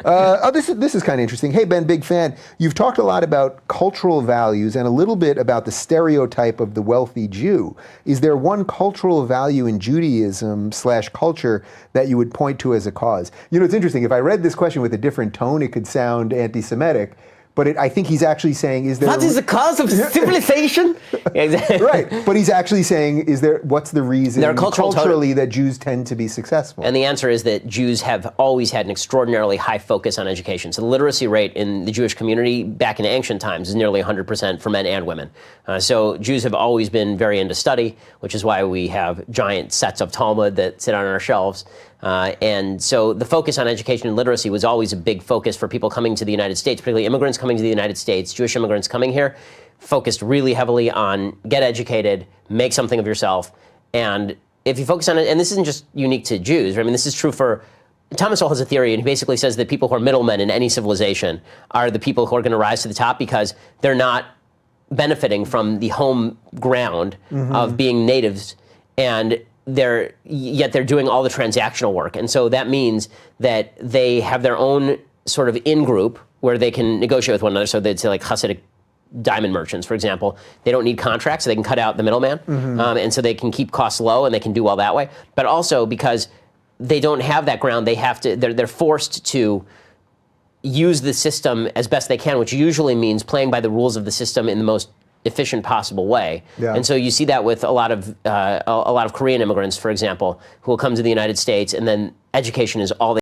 This is kind of interesting. Hey, Ben, big fan. You've talked a lot about cultural values and a little bit about the stereotype of the wealthy Jew. Is there one cultural value in Judaism/culture that you would point to as a cause? You know, it's interesting. If I read this question with a different tone, it could sound anti-Semitic. But I think he's actually saying, is there... What is the cause of civilization? Right, but he's actually saying, what's the reason culturally that Jews tend to be successful? And the answer is that Jews have always had an extraordinarily high focus on education. So the literacy rate in the Jewish community back in ancient times is nearly 100% for men and women. So Jews have always been very into study, which is why we have giant sets of Talmud that sit on our shelves. And so the focus on education and literacy was always a big focus for people coming to the United States, particularly immigrants coming to the United States, Jewish immigrants coming here, focused really heavily on get educated, make something of yourself. And if you focus on it, and this isn't just unique to Jews, I mean, this is true for, Thomas Sowell has a theory, and he basically says that people who are middlemen in any civilization are the people who are going to rise to the top because they're not benefiting from the home ground of being natives, and yet they're doing all the transactional work. And so that means that they have their own sort of in-group where they can negotiate with one another. So they'd say like Hasidic diamond merchants, for example, they don't need contracts, so they can cut out the middleman. And so they can keep costs low and they can do all that way. But also because they don't have that ground, they're forced to use the system as best they can, which usually means playing by the rules of the system in the most efficient possible way. And so you see that with a lot of Korean immigrants, for example, who will come to the United States, and then education is all they